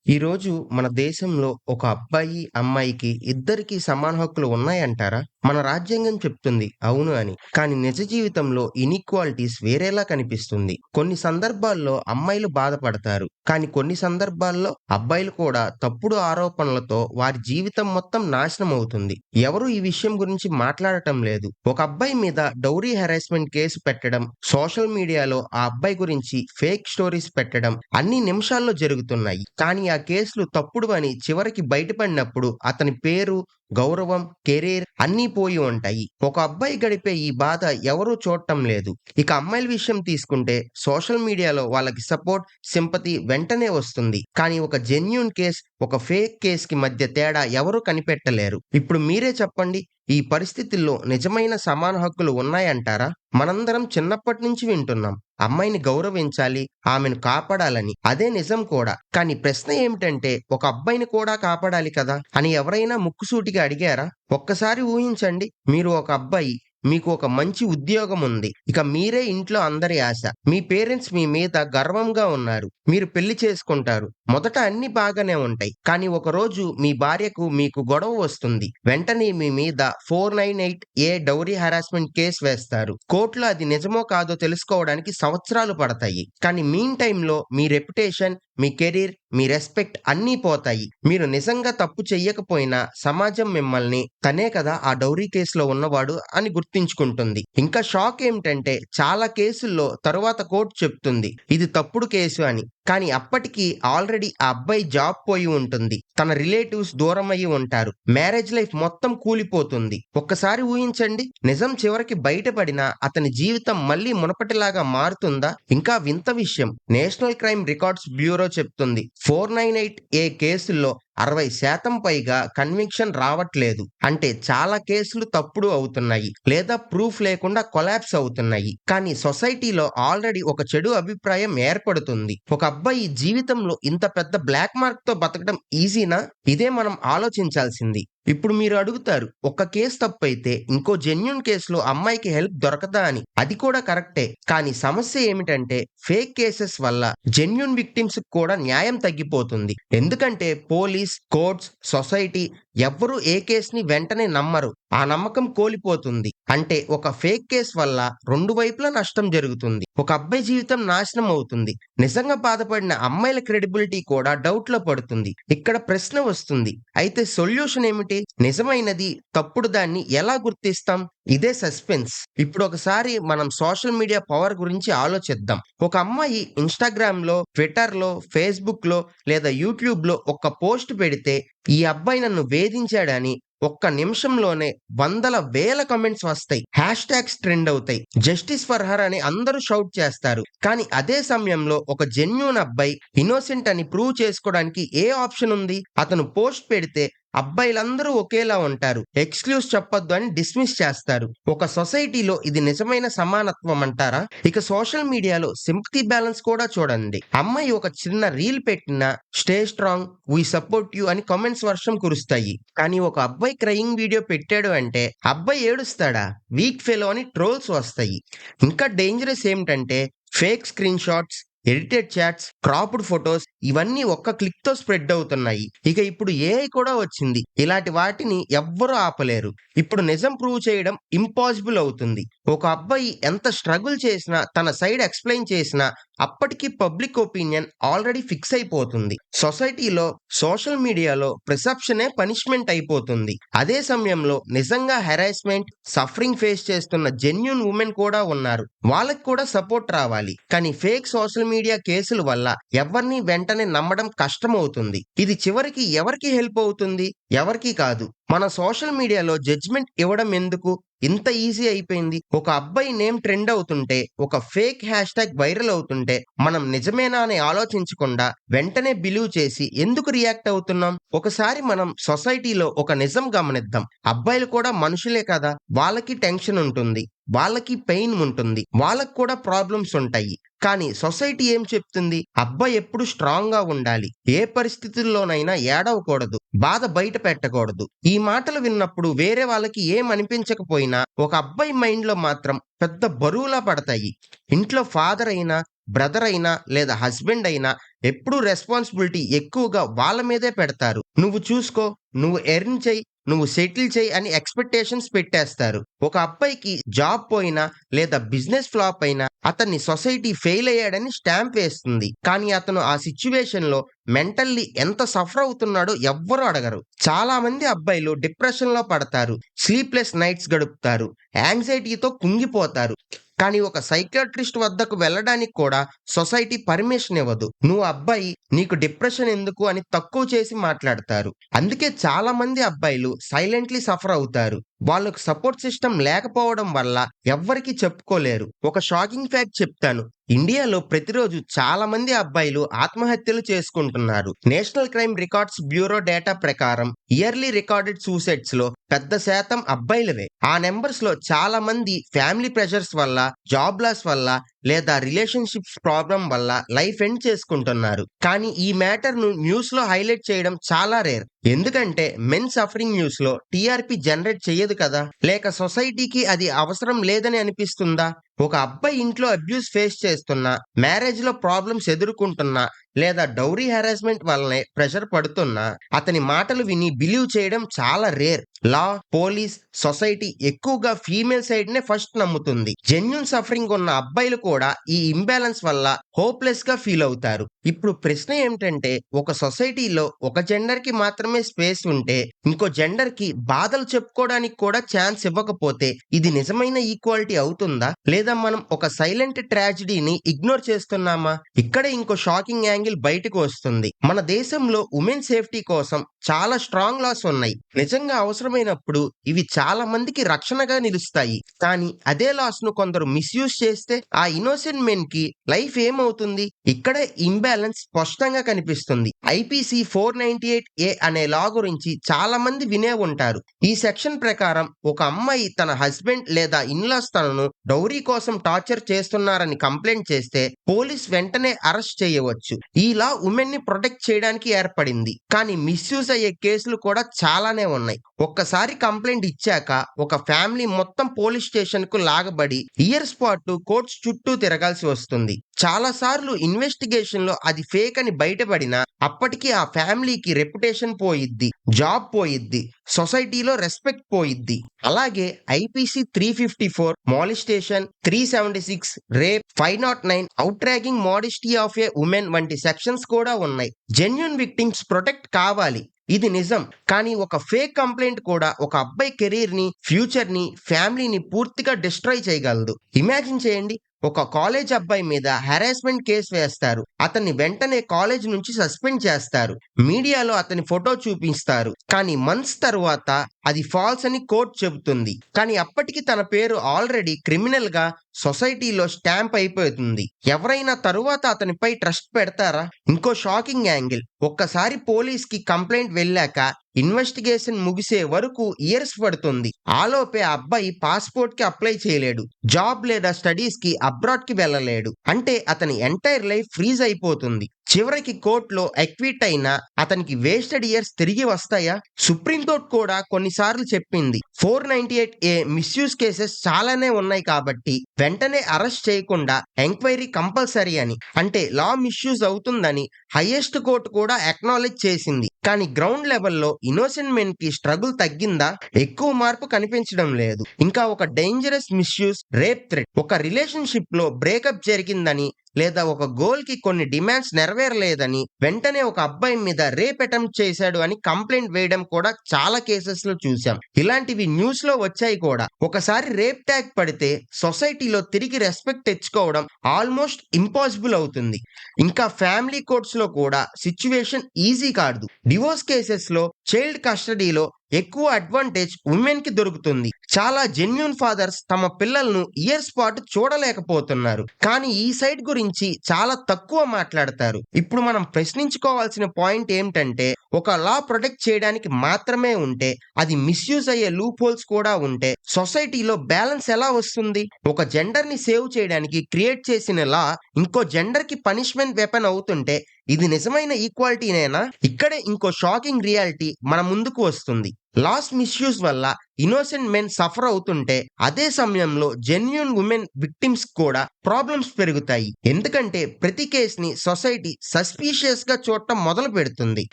ఈరోజు మన దేశంలో ఒక అబ్బాయి, అమ్మాయికి ఇద్దరికీ సమాన హక్కులు ఉన్నాయంటారా? మన రాజ్యాంగం చెప్తుంది అవును అని. కానీ నిజ జీవితంలో ఇనీక్వాలిటీస్ వేరేలా కనిపిస్తుంది. కొన్ని సందర్భాల్లో అమ్మాయిలు బాధపడతారు. కానీ కొన్ని సందర్భాల్లో అబ్బాయిలు కూడా తప్పుడు ఆరోపణలతో వారి జీవితం మొత్తం నాశనం అవుతుంది. ఎవరు ఈ విషయం గురించి మాట్లాడటం లేదు. ఒక అబ్బాయి మీద డౌరీ హెరాస్మెంట్ కేసు పెట్టడం, సోషల్ మీడియాలో ఆ అబ్బాయి గురించి ఫేక్ స్టోరీస్ పెట్టడం అన్ని నిమిషాల్లో జరుగుతున్నాయి. కానీ ఆ కేసులు తప్పుడు అని చివరికి బయటపడినప్పుడు అతని పేరు, గౌరవం, కెరీర్ అన్నీ పోయి ఉంటాయి. ఒక అబ్బాయి గడిపే ఈ బాధ ఎవరూ చూడటం లేదు. ఇక అమ్మాయిల విషయం తీసుకుంటే సోషల్ మీడియాలో వాళ్ళకి సపోర్ట్, సింపతి వెంటనే వస్తుంది. కానీ ఒక జెన్యూన్ కేస్, ఒక ఫేక్ కేస్‌కి మధ్య తేడా ఎవరూ కనిపెట్టలేరు. ఇప్పుడు మీరే చెప్పండి, ఈ పరిస్థితుల్లో నిజమైన సమాన హక్కులు ఉన్నాయంటారా? మనందరం చిన్నప్పటి నుంచి వింటున్నాం. అమ్మాయిని గౌరవించాలి, ఆమెను కాపాడాలని. అదే నిజం కూడా. కానీ ప్రశ్న ఏమిటంటే ఒక అబ్బాయిని కూడా కాపాడాలి కదా! అని ఎవరైనా ముక్కుసూటిగా అడిగారా? ఒక్కసారి ఊహించండి. మీరు ఒక అబ్బాయి. మీకు ఒక మంచి ఉద్యోగం ఉంది. ఇక మీరే ఇంట్లో అందరి ఆశ. మీ పేరెంట్స్ మీ మీద గర్వంగా ఉన్నారు. మీరు పెళ్లి చేసుకుంటారు. మొదట అన్ని బాగానే ఉంటాయి. కానీ ఒకరోజు మీ భార్యకు మీకు గొడవ వస్తుంది. వెంటనే మీ మీద 498 డౌరీ హెరాస్మెంట్ కేస్ వేస్తారు. కోర్టులో అది నిజమో కాదో తెలుసుకోవడానికి సంవత్సరాలు పడతాయి. కానీ మీన్ టైమ్‌లో మీ రెప్యుటేషన్, మీ కెరీర్, మీ రెస్పెక్ట్ అన్నీ పోతాయి. మీరు నిజంగా తప్పు చెయ్యకపోయినా సమాజం మిమ్మల్ని తనే కదా ఆ డౌరీ కేసులో ఉన్నవాడు అని గుర్తించుకుంటుంది. ఇంకా షాక్ ఏమిటంటే చాలా కేసుల్లో తరువాత కోర్టు చెప్తుంది ఇది తప్పుడు కేసు అని. కానీ అప్పటికి ఆల్రెడీ ఆ అబ్బాయి జాబ్ పోయి ఉంటుంది. తన రిలేటివ్స్ దూరమయ్యి ఉంటారు. మ్యారేజ్ లైఫ్ మొత్తం కూలిపోతుంది. ఒక్కసారి ఊహించండి. నిజం చివరికి బయటపడినా అతని జీవితం మళ్ళీ మునపటిలాగా మారుతుందా? ఇంకా వింత విషయం, నేషనల్ క్రైమ్ రికార్డ్స్ బ్యూరో చెప్తుంది 498 కేసుల్లో 60% పైగా కన్విక్షన్ రావట్లేదు. అంటే చాలా కేసులు తప్పుడు అవుతున్నాయి. లేదా ప్రూఫ్ లేకుండా కొలాప్స్ అవుతున్నాయి. కానీ సొసైటీలో ఆల్రెడీ ఒక చెడు అభిప్రాయం ఏర్పడుతుంది. ఒక అబ్బాయి జీవితంలో ఇంత పెద్ద బ్లాక్ మార్క్ తో బతకడం ఈజీనా? ఇదే మనం ఆలోచించాల్సింది. ఇప్పుడు మీరు అడుగుతారు, ఒక్క కేసు తప్పైతే ఇంకో జెన్యూన్ కేసులో అమ్మాయికి హెల్ప్ దొరకదా అని. అది కూడా కరెక్టే. కానీ సమస్య ఏమిటంటే ఫేక్ కేసెస్ వల్ల జెన్యూన్ విక్టిమ్స్ కూడా న్యాయం తగ్గిపోతుంది. ఎందుకంటే పోలీస్, కోర్ట్స్, సొసైటీ ఎవ్వరూ ఏ కేసుని వెంటనే నమ్మరు. ఆ నమ్మకం కోల్పోతుంది. అంటే ఒక ఫేక్ కేస్ వల్ల రెండు వైపులా నష్టం జరుగుతుంది. ఒక అబ్బాయి జీవితం నాశనం అవుతుంది. నిజంగా బాధపడిన అమ్మాయిల క్రెడిబిలిటీ కూడా డౌట్ లో పడుతుంది. ఇక్కడ ప్రశ్న వస్తుంది, అయితే సొల్యూషన్ ఏమిటి? నిజమైనది, తప్పుడు దాన్ని ఎలా గుర్తిస్తాం? ఇదే సస్పెన్స్. ఇప్పుడు ఒకసారి మనం సోషల్ మీడియా పవర్ గురించి ఆలోచిద్దాం. ఒక అమ్మాయి ఇన్‌స్టాగ్రామ్ లో, ట్విట్టర్ లో, ఫేస్‌బుక్ లో లేదా యూట్యూబ్ లో ఒక్క పోస్ట్ పెడితే ఈ అబ్బాయి నన్ను వేధించాడని ఒక్క నిమిషంలోనే వందల వేల కామెంట్స్ వస్తాయి. హ్యాష్ ట్యాగ్స్ ట్రెండ్ అవుతాయి. జస్టిస్ ఫర్ హర్ అని అందరూ షౌట్ చేస్తారు. కానీ అదే సమయంలో ఒక జెన్యూన్ అబ్బాయి ఇన్నోసెంట్ అని ప్రూవ్ చేసుకోవడానికి ఏ ఆప్షన్ ఉంది? అతను పోస్ట్ పెడితే అబ్బాయిలందరూ ఒకేలా ఉంటారు, ఎక్స్‌క్యూజ్ చెప్పొద్దు అని డిస్మిస్ చేస్తారు. ఒక సొసైటీలో ఇది నిజమైన సమానత్వం అంటారా? ఇక సోషల్ మీడియాలో సింపతి బ్యాలెన్స్ కూడా చూడండి. అమ్మాయి ఒక చిన్న రీల్ పెట్టినా stay strong, we support you అని కామెంట్స్ వర్షం కురుస్తాయి. కానీ ఒక అబ్బాయి క్రయింగ్ వీడియో పెట్టాడు అంటే అబ్బాయి ఏడుస్తాడా? వీక్ ఫెలో అని ట్రోల్స్ వస్తాయి. ఇంకా డేంజరస్ ఏమిటంటే fake screenshots, edited chats, cropped photos ఇవన్నీ ఒక్క క్లిక్ తో స్ప్రెడ్ అవుతున్నాయి. ఇక ఇప్పుడు ఏఐ కూడా వచ్చింది. ఇలాంటి వాటిని ఎవ్వరూ ఆపలేరు. ఇప్పుడు నిజం ప్రూవ్ చేయడం ఇంపాసిబుల్ అవుతుంది. ఒక అబ్బాయి ఎంత స్ట్రగుల్ చేసినా, తన సైడ్ ఎక్స్‌ప్లెయిన్ చేసినా అప్పటికి పబ్లిక్ ఒపీనియన్ ఆల్రెడీ ఫిక్స్ అయిపోతుంది. సొసైటీలో, సోషల్ మీడియాలో పర్సెప్షనే పనిష్మెంట్ అయిపోతుంది. అదే సమయంలో నిజంగా హెరాస్మెంట్, సఫరింగ్ ఫేస్ చేస్తున్న జెన్యూన్ వుమెన్ కూడా ఉన్నారు. వాళ్ళకి కూడా సపోర్ట్ రావాలి. కానీ ఫేక్ సోషల్ మీడియా కేసుల వల్ల ఎవరిని వెంటనే నమ్మడం కష్టమవుతుంది. ఇది చివరికి ఎవరికి హెల్ప్ అవుతుంది? ఎవరికీ కాదు. మన సోషల్ మీడియాలో జడ్జ్‌మెంట్ ఇవ్వడం ఎందుకు ఇంత ఈజీ అయిపోయింది? ఒక అబ్బాయి నేమ్ ట్రెండ్ అవుతుంటే, ఒక ఫేక్ హ్యాష్ ట్యాగ్ వైరల్ అవుతుంటే మనం నిజమేనా అని ఆలోచించకుండా వెంటనే బిలీవ్ చేసి ఎందుకు రియాక్ట్ అవుతున్నాం? ఒకసారి మనం సొసైటీలో ఒక నిజం గమనిద్దాం. అబ్బాయిలు కూడా మనుషులే కదా! వాళ్ళకి టెన్షన్ ఉంటుంది. వాళ్ళకి పెయిన్ ఉంటుంది. వాళ్ళకి కూడా ప్రాబ్లమ్స్ ఉంటాయి. కానీ సొసైటీ ఏం చెప్తుంది? అబ్బాయి ఎప్పుడు స్ట్రాంగ్ గా ఉండాలి. ఏ పరిస్థితుల్లోనైనా ఏడవకూడదు. బాధ బయట పెట్టకూడదు. ఈ మాటలు విన్నప్పుడు వేరే వాళ్ళకి ఏం అనిపించకపోయినా ఒక అబ్బాయి మైండ్ లో మాత్రం పెద్ద బరువులా పడతాయి. ఇంట్లో ఫాదర్ అయినా, బ్రదర్ అయినా లేదా హస్బెండ్ అయినా ఎప్పుడూ రెస్పాన్సిబిలిటీ ఎక్కువగా వాళ్ళ మీదే పెడతారు. నువ్వు చూసుకో, నువ్వు ఎర్న్ చెయ్యి, నువ్వు సెటిల్ చెయ్యి అని ఎక్స్‌పెక్టేషన్స్ పెట్టేస్తారు. ఒక అబ్బాయికి జాబ్ పోయినా లేదా బిజినెస్ ఫ్లాప్ అయినా అతన్ని సొసైటీ ఫెయిల్ అయ్యాడని స్టాంప్ వేస్తుంది. కానీ అతను ఆ సిట్యుయేషన్‌లో మెంటల్లీ ఎంత సఫర్ అవుతున్నాడో ఎవ్వరు అడగరు. చాలా మంది అబ్బాయిలు డిప్రెషన్‌లో పడతారు. స్లీప్‌లెస్ నైట్స్ గడుపుతారు. యాంగ్జైటీతో కుంగిపోతారు. కానీ ఒక సైకియాట్రిస్ట్ వద్దకు వెళ్ళడానికి కూడా సొసైటీ పర్మిషన్ ఇవ్వదు. నువ్వు అబ్బాయి, నీకు డిప్రెషన్ ఎందుకు అని తక్కువ చేసి మాట్లాడతారు. అందుకే చాలా మంది అబ్బాయిలు సైలెంట్‌లీ సఫర్ అవుతారు. వాళ్ళకు సపోర్ట్ సిస్టమ్ లేకపోవడం వల్ల ఎవ్వరికీ చెప్పుకోలేరు. ఒక షాకింగ్ ఫ్యాక్ట్ చెప్తాను. ఇండియాలో ప్రతిరోజు చాలా మంది అబ్బాయిలు ఆత్మహత్యలు చేసుకుంటున్నారు. National crime records bureau data ప్రకారం ఇయర్లీ రికార్డెడ్ సూసైడ్స్ లో పెద్ద శాతం అబ్బాయిలవే. ఆ నెంబర్స్ లో చాలా మంది ఫ్యామిలీ ప్రెషర్స్ వల్ల, జాబ్ లాస్ వల్ల లేదా రిలేషన్‌షిప్స్ ప్రాబ్లమ్ వల్ల లైఫ్ ఎండ్ చేసుకుంటున్నారు. కానీ ఈ మ్యాటర్‌ను న్యూస్‌లో హైలైట్ చేయడం చాలా రేర్. ఎందుకంటే మెన్ సఫరింగ్ న్యూస్‌లో టీఆర్‌పీ జనరేట్ చెయ్యదు కదా! లేక సొసైటీకి అది అవసరం లేదని అనిపిస్తుందా? ఒక అబ్బాయి ఇంట్లో అబ్యూస్ ఫేస్ చేస్తున్నా, మ్యారేజ్‌లో ప్రాబ్లమ్స్ ఎదుర్కొంటున్నా, లేదా డౌరీ హెరాస్మెంట్ వల్లనే ప్రెషర్ పడుతున్నా అతని మాటలు విని బిలీవ్ చేయడం చాలా రేర్. లా, పోలీస్, సొసైటీ ఎక్కువగా ఫీమేల్ సైడ్‌నే ఫస్ట్ నమ్ముతుంది. జెన్యూన్ సఫరింగ్ ఉన్న అబ్బాయిలు కూడా ఈ ఇంబాలెన్స్ వల్ల హోప్‌లెస్ గా ఫీల్ అవుతారు. ఇప్పుడు ప్రశ్న ఏమిటంటే, ఒక సొసైటీలో ఒక జెండర్ కి మాత్రమే స్పేస్ ఉంటే, ఇంకో జెండర్ కి బాధలు చెప్పుకోవడానికి కూడా ఛాన్స్ ఇవ్వకపోతే ఇది నిజమైన ఈక్వాలిటీ అవుతుందా? లేదా మనం ఒక సైలెంట్ ట్రాజడీని ఇగ్నోర్ చేస్తున్నామా? ఇక్కడే ఇంకో షాకింగ్ యాంగిల్ బయటకు వస్తుంది. మన దేశంలో ఉమెన్ సేఫ్టీ కోసం చాలా స్ట్రాంగ్ లాస్ ఉన్నాయి. నిజంగా అవసరమైనప్పుడు ఇవి చాలా మందికి రక్షణగా నిలుస్తాయి. కానీ అదే లాస్ ను కొందరు మిస్యూజ్ చేస్తే ఆ ఇన్నోసెంట్ మెన్ కి లైఫ్ ఏమవుతుంది? ఇక్కడే ఇంబాలెన్స్ స్పష్టంగా కనిపిస్తుంది. ఐపీసీ 498A అనే లా గురించి చాలా మంది వినే ఉంటారు. ఈ సెక్షన్ ప్రకారం ఒక అమ్మాయి తన హస్బెండ్ లేదా ఇన్లాస్ తనను డౌరీ కోసం టార్చర్ చేస్తున్నారని కంప్లైంట్ చేస్తే పోలీస్ వెంటనే అరెస్ట్ చేయవచ్చు. ఈ లా ఉమెన్ ని ప్రొటెక్ట్ చేయడానికి ఏర్పడింది. కానీ మిస్యూజ్ అయ్యే కేసులు కూడా చాలానే ఉన్నాయి. ఒక్కసారి కంప్లైంట్ ఇచ్చాక ఒక ఫ్యామిలీ మొత్తం పోలీస్ స్టేషన్ కు లాగబడి ఇయర్స్ పాటు కోర్ట్స్ చుట్టూ తిరగాల్సి వస్తుంది. చాలా సార్లు ఇన్వెస్టిగేషన్ లో అది ఫేక్ అని బయటపడినా అప్పటికి ఆ ఫ్యామిలీకి రెప్యుటేషన్ పోయిద్ది, జాబ్ పోయిద్ది, సొసైటీలో రెస్పెక్ట్ పోయిద్ది. అలాగే IPC 354 molestation, 376 rape, 509 out ragging modesty of A women వంటి సెక్షన్స్ కూడా ఉన్నాయి. జెన్యూన్ విక్టిమ్స్ ప్రొటెక్ట్ కావాలి, ఇది నిజం. కానీ ఒక ఫేక్ కంప్లైంట్ కూడా ఒక అబ్బాయి కెరీర్ ని, ఫ్యూచర్ ని, ఫ్యామిలీని పూర్తిగా డిస్ట్రాయ్ చేయగలదు. ఇమాజిన్ చేయండి, ఒక కాలేజ్ అబ్బాయి మీద హెరాస్మెంట్ కేసు వేస్తారు. అతన్ని వెంటనే కాలేజ్ నుంచి సస్పెండ్ చేస్తారు. మీడియాలో అతని ఫోటో చూపిస్తారు. కానీ మంత్స్ తరువాత అది ఫాల్స్ అని కోర్టు చెబుతుంది. కానీ అప్పటికి తన పేరు ఆల్రెడీ క్రిమినల్ గా సొసైటీలో స్టాంప్ అయిపోతుంది. ఎవరైనా తరువాత అతనిపై ట్రస్ట్ పెడతారా? ఇంకో షాకింగ్ యాంగిల్, ఒక్కసారి పోలీస్ కి కంప్లైంట్ వెళ్ళాక ఇన్వెస్టిగేషన్ ముగిసే వరకు ఇయర్స్ పడుతుంది. ఆలోపే ఆ అబ్బాయి పాస్పోర్ట్ కి అప్లై చేయలేడు, జాబ్ లేదా స్టడీస్ కి అబ్రాడ్ కి వెళ్ళలేడు. అంటే అతని ఎంటైర్ లైఫ్ ఫ్రీజ్ అయిపోతుంది. చివరికి కోర్టులో ఎక్విట్ అయినా అతనికి వేస్టెడ్ ఇయర్స్ తిరిగి వస్తాయా? సుప్రీంకోర్టు కూడా కొన్నిసార్లు చెప్పింది 498A మిస్యూజ్ కేసెస్ చాలానే ఉన్నాయి కాబట్టి వెంటనే అరెస్ట్ చేయకుండా ఎంక్వైరీ కంపల్సరీ అని. అంటే లా మిస్యూజ్ అవుతుందని హైయెస్ట్ కోర్టు కూడా అక్నాలెడ్జ్ చేసింది. కానీ గ్రౌండ్ లెవెల్లో ఇన్నోసెంట్ మెన్ కి స్ట్రగుల్ తగ్గిందా? ఎక్కువ మార్పు కనిపించడం లేదు. ఇంకా ఒక డేంజరస్ మిస్యూజ్, రేప్ థ్రెట్. ఒక రిలేషన్షిప్ లో బ్రేకప్ జరిగిందని లేదా ఒక గోల్ కి కొన్ని డిమాండ్స్ నెరవేరలేదని వెంటనే ఒక అబ్బాయి మీద రేప్ అటెంప్ట్ చేశాడు అని కంప్లైంట్ వేయడం కూడా చాలా కేసెస్ లో చూసాం. ఇలాంటివి న్యూస్ లో వచ్చాయి కూడా. ఒకసారి రేప్ ట్యాగ్ పడితే సొసైటీలో తిరిగి రెస్పెక్ట్ తెచ్చుకోవడం ఆల్మోస్ట్ ఇంపాసిబుల్ అవుతుంది. ఇంకా ఫ్యామిలీ కోర్ట్స్ లో కూడా సిచ్యువేషన్ ఈజీ కాదు. డివోర్స్ కేసెస్ లో చైల్డ్ కస్టడీలో ఎక్కువ అడ్వాంటేజ్ ఉమెన్ కి దొరుకుతుంది. చాలా జెన్యూన్ ఫాదర్స్ తమ పిల్లలను ఇయర్స్ పాటు చూడలేకపోతున్నారు. కానీ ఈ సైడ్ గురించి చాలా తక్కువ మాట్లాడతారు. ఇప్పుడు మనం ప్రశ్నించుకోవాల్సిన పాయింట్ ఏమిటంటే, ఒక లా ప్రొటెక్ట్ చేయడానికి మాత్రమే ఉంటే, అది మిస్యూజ్ అయ్యే లూప్ హోల్స్ కూడా ఉంటే సొసైటీలో బ్యాలెన్స్ ఎలా వస్తుంది? ఒక జెండర్ ని సేవ్ చేయడానికి క్రియేట్ చేసిన లా ఇంకో జెండర్ కి పనిష్మెంట్ వెపన్ అవుతుంటే ఇది నిజమైన ఈక్వాలిటీనేనా? ఇక్కడే ఇంకో షాకింగ్ రియాలిటీ మన ముందుకు వస్తుంది. లాస్ మిస్యూజ్ వల్ల ఇన్నోసెంట్ మెన్ సఫర్ అవుతుంటే అదే సమయంలో జెన్యూన్ ఉమెన్ విక్టిమ్స్ కూడా ప్రాబ్లమ్స్ పెరుగుతాయి. ఎందుకంటే ప్రతి కేసుని సొసైటీ సస్పీషియస్ గా చూడటం మొదలు పెడుతుంది.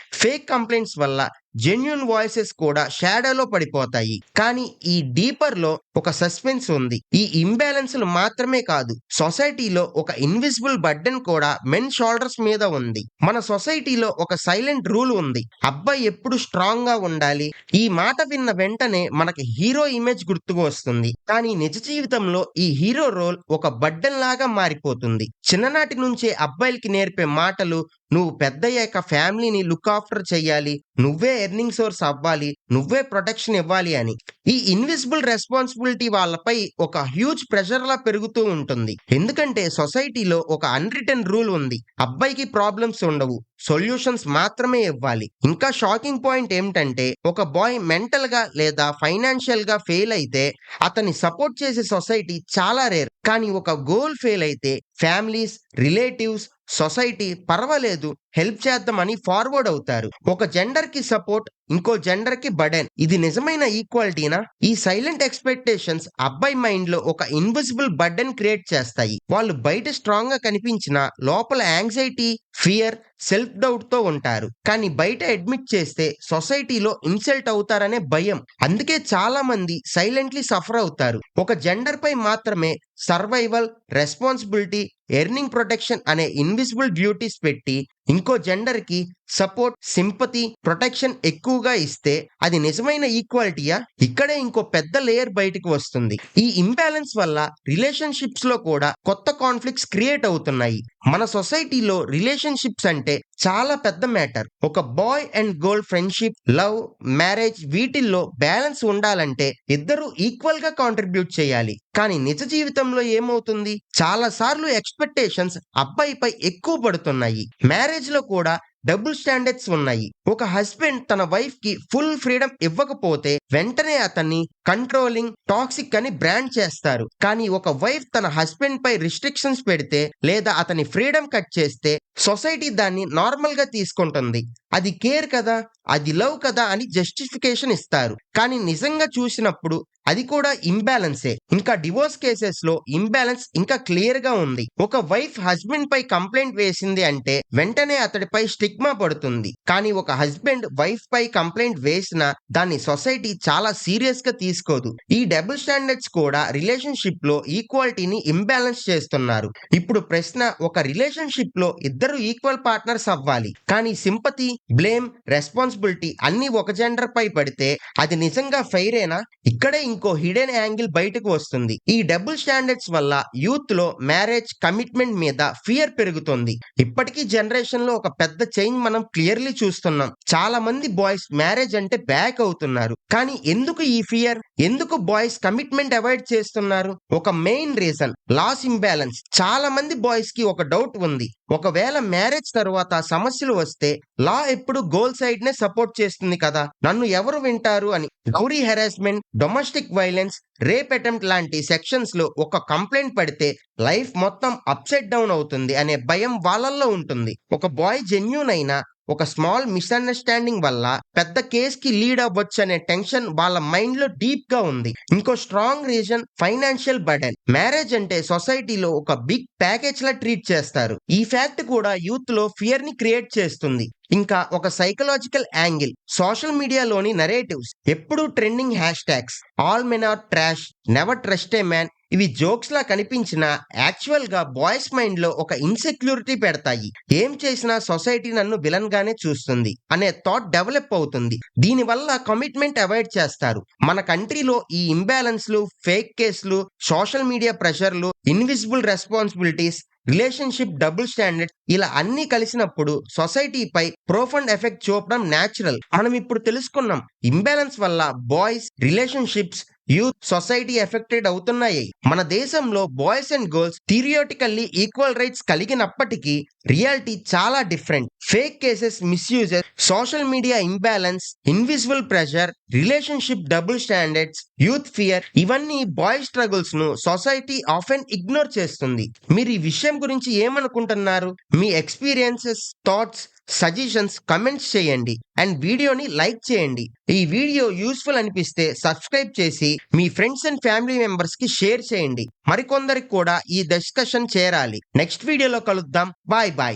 ఫేక్ కంప్లైంట్స్ వల్ల జెన్యూన్ వాయిసెస్ కూడా షాడోలో పడిపోతాయి. కానీ ఈ డీపర్ లో ఒక సస్పెన్స్ ఉంది. ఈ ఇంబ్యాలెన్స్లు మాత్రమే కాదు, సొసైటీలో ఒక ఇన్విజిబుల్ బర్డెన్ కూడా మెన్ షోల్డర్స్ మీద ఉంది. మన సొసైటీలో ఒక సైలెంట్ రూల్ ఉంది, అబ్బాయి ఎప్పుడు స్ట్రాంగ్ గా ఉండాలి. ఈ మాట విన్న వెంటనే మనకి హీరో ఇమేజ్ గుర్తుకు వస్తుంది. కానీ నిజ జీవితంలో ఈ హీరో రోల్ ఒక బర్డెన్ లాగా మారిపోతుంది. చిన్ననాటి నుంచే అబ్బాయిలకి నేర్పే మాటలు, నువ్వు పెద్దయ్యాక ఫ్యామిలీని లుక్ ఆఫ్టర్ చెయ్యాలి, నువ్వే ఎర్నింగ్ సోర్స్ అవ్వాలి, నువ్వే ప్రొటెక్షన్ ఇవ్వాలి అని. ఈ ఇన్విజిబుల్ రెస్పాన్సిబిలిటీ వాళ్ళపై ఒక హ్యూజ్ ప్రెషర్ లా పెరుగుతూ ఉంటుంది. ఎందుకంటే సొసైటీలో ఒక అన్రిటన్ రూల్ ఉంది, అబ్బాయికి ప్రాబ్లమ్స్ ఉండవు, సొల్యూషన్స్ మాత్రమే ఇవ్వాలి. ఇంకా షాకింగ్ పాయింట్ ఏమిటంటే, ఒక బాయ్ మెంటల్ గా లేదా ఫైనాన్షియల్ గా ఫెయిల్ అయితే అతన్ని సపోర్ట్ చేసే సొసైటీ చాలా రేర్. కానీ ఒక గోల్ ఫెయిల్ అయితే ఫ్యామిలీస్, రిలేటివ్స్, సొసైటీ పర్వాలేదు హెల్ప్ చేద్దామని ఫార్వర్డ్ అవుతారు. ఒక జెండర్ కి సపోర్ట్, ఇంకో జెండర్ కి బర్డెన్. ఇది నిజమైన ఈక్వాలిటీనా? ఈ సైలెంట్ ఎక్స్పెక్టేషన్స్ అబ్బాయి మైండ్ లో ఒక ఇన్విజిబుల్ బర్డెన్ క్రియేట్ చేస్తాయి. వాళ్ళు బయట స్ట్రాంగ్ గా కనిపించినా లోపల యాంగ్జైటీ, ఫియర్, సెల్ఫ్ డౌట్ తో ఉంటారు. కానీ బయట అడ్మిట్ చేస్తే సొసైటీలో ఇన్సల్ట్ అవుతారనే భయం. అందుకే చాలా మంది సైలెంట్లీ సఫర్ అవుతారు. ఒక జెండర్ పై మాత్రమే సర్వైవల్, రెస్పాన్సిబిలిటీ, ఎర్నింగ్ ప్రొటెక్షన్ అనే ఇన్విజిబుల్ డ్యూటీస్ పెట్టి ఇంకో జెండర్ కి సపోర్ట్, సింపతి, ప్రొటెక్షన్ ఎక్కువగా ఇస్తే అది నిజమైన ఈక్వాలిటీయా? ఇక్కడే ఇంకో పెద్ద లేయర్ బయటకు వస్తుంది. ఈ ఇంబ్యాలెన్స్ వల్ల రిలేషన్షిప్స్ లో కూడా కొత్త కాన్ఫ్లిక్ట్స్ క్రియేట్ అవుతున్నాయి. మన సొసైటీలో రిలేషన్షిప్స్ అంటే చాలా పెద్ద మ్యాటర్. ఒక boy and girl friendship, love, marriage వీటిల్లో బ్యాలెన్స్ ఉండాలంటే ఇద్దరు ఈక్వల్ గా కాంట్రిబ్యూట్ చేయాలి. కానీ నిజ జీవితంలో ఏమవుతుంది? చాలా సార్లు ఎక్స్పెక్టేషన్స్ అబ్బాయిపై ఎక్కువ పడుతున్నాయి. మ్యారేజ్ లో కూడా డబుల్ స్టాండర్డ్స్ ఉన్నాయి. ఒక హస్బెండ్ తన వైఫ్ కి ఫుల్ ఫ్రీడమ్ ఇవ్వకపోతే వెంటనే అతన్ని కంట్రోలింగ్, టాక్సిక్ అని బ్రాండ్ చేస్తారు. కానీ ఒక వైఫ్ తన హస్బెండ్ పై రిస్ట్రిక్షన్స్ పెడితే లేదా అతని ఫ్రీడమ్ కట్ చేస్తే సొసైటీ దాన్ని నార్మల్ గా తీసుకుంటుంది. అది కేర్ కదా, అది లవ్ కదా అని జస్టిఫికేషన్ ఇస్తారు. కానీ నిజంగా చూసినప్పుడు అది కూడా ఇంబ్యాలెన్సే. ఇంకా డివోర్స్ కేసెస్ లో ఇంబ్యాలెన్స్ ఇంకా క్లియర్ గా ఉంది. ఒక వైఫ్ హస్బెండ్ పై కంప్లైంట్ వేసింది అంటే వెంటనే అతడిపై స్టిగ్మా పడుతుంది. కానీ ఒక హస్బెండ్ వైఫ్ పై కంప్లైంట్ వేసినా దాన్ని సొసైటీ చాలా సీరియస్ గా తీసుకోదు. ఈ డబుల్ స్టాండర్డ్స్ కూడా రిలేషన్షిప్ లో ఈక్వాలిటీని ఇంబ్యాలెన్స్ చేస్తున్నారు. ఇప్పుడు ప్రశ్న, ఒక రిలేషన్షిప్ లో ఇద్దరు ఈక్వల్ పార్ట్నర్స్ అవ్వాలి, కానీ సింపతి, బ్లేమ్, రెస్పాన్సిబిలిటీ అన్ని ఒక జెండర్ పై పడితే అది నిజంగా ఫెయిరేనా? ఇక్కడే ఇంకో హిడెన్ యాంగిల్ బయటకు వస్తుంది. ఈ డబుల్ స్టాండర్డ్స్ వల్ల యూత్ లో మ్యారేజ్, కమిట్మెంట్ మీద ఫియర్ పెరుగుతుంది. ఇప్పటికీ జనరేషన్ లో ఒక పెద్ద చేంజ్ మనం క్లియర్లీ చూస్తున్నాం. చాలా మంది బాయ్స్ మ్యారేజ్ అంటే బ్యాక్ అవుతున్నారు. కానీ ఎందుకు ఈ ఫియర్? ఎందుకు బాయ్స్ కమిట్మెంట్ అవాయిడ్ చేస్తున్నారు? ఒక మెయిన్ రీజన్ లాస్ ఇంబ్యాలెన్స్. చాలా మంది బాయ్స్ కి ఒక డౌట్ ఉంది, ఒకవేళ మ్యారేజ్ తర్వాత సమస్యలు వస్తే లా ఎప్పుడు గోల్ సైడ్ నే సపోర్ట్ చేస్తుంది కదా, నన్ను ఎవరు వింటారు అని. Gauri harassment, domestic violence, rape attempt లాంటి సెక్షన్స్ లో ఒక కంప్లైంట్ పడితే లైఫ్ మొత్తం అప్సెట్ డౌన్ అవుతుంది అనే భయం వాళ్ళల్లో ఉంటుంది. ఒక బాయ్ జెన్యూన్ అయినా ఒక స్మాల్ మిస్అండర్స్టాండింగ్ వల్ల పెద్ద కేస్ కి లీడ్ అవ్వచ్చు అనే టెన్షన్ వాళ్ళ మైండ్ లో డీప్ గా ఉంది. ఇంకో strong reason financial burden. Marriage అంటే సొసైటీలో ఒక బిగ్ ప్యాకేజ్ లా ట్రీట్ చేస్తారు. ఈ ఫ్యాక్ట్ కూడా యూత్ లో ఫియర్ ని క్రియేట్ చేస్తుంది. ఇంకా ఒక సైకలాజికల్ యాంగిల్, సోషల్ మీడియాలోని నరేటివ్స్, ఎప్పుడు trending hashtags, all men are trash, never trust a man, ఇవి జోక్స్ లా కనిపించినా యాక్చువల్ గా బాయ్స్ మైండ్ లో ఒక ఇన్సెక్యూరిటీ పెడతాయి. ఏం చేసినా సొసైటీ నన్ను విలన్ గానే చూస్తుంది అనే థాట్ డెవలప్ అవుతుంది. దీనివల్ల కమిట్మెంట్ అవాయిడ్ చేస్తారు. మన కంట్రీలో ఈ ఇంబ్యాలెన్స్లు, ఫేక్ కేసులు, సోషల్ మీడియా ప్రెషర్లు, invisible responsibilities, relationship double standard ఇలా అన్ని కలిసినప్పుడు సొసైటీపై ప్రొఫౌండ్ ఎఫెక్ట్ చూపడం న్యాచురల్. మనం ఇప్పుడు తెలుసుకున్నాం, ఇంబ్యాలెన్స్ వల్ల boys, relationships, youth, society affected అవుతున్నాయి. మన దేశంలో boys and girls theoretically equal rights కలిగినప్పటికీ రియాలిటీ చాలా different. Fake cases, misuses, social media imbalance, invisible pressure, relationship double standards, youth fear, ఇవన్నీ బాయ్ స్ట్రగుల్స్ ను సొసైటీ ఆఫెన్ ఇగ్నోర్ చేస్తుంది. మీరు ఈ విషయం గురించి ఏమనుకుంటున్నారు? మీ ఎక్స్పీరియన్సెస్, థాట్స్ సజెషన్స్ కమెంట్స్ చేయండి అండ్ వీడియోని లైక్ చేయండి. ఈ వీడియో యూస్ఫుల్ అనిపిస్తే సబ్స్క్రైబ్ చేసి మీ ఫ్రెండ్స్ అండ్ ఫ్యామిలీ మెంబర్స్ కి షేర్ చేయండి. మరికొందరికి కూడా ఈ డిస్కషన్ చేరాలి. నెక్స్ట్ వీడియోలో కలుద్దాం. Bye bye.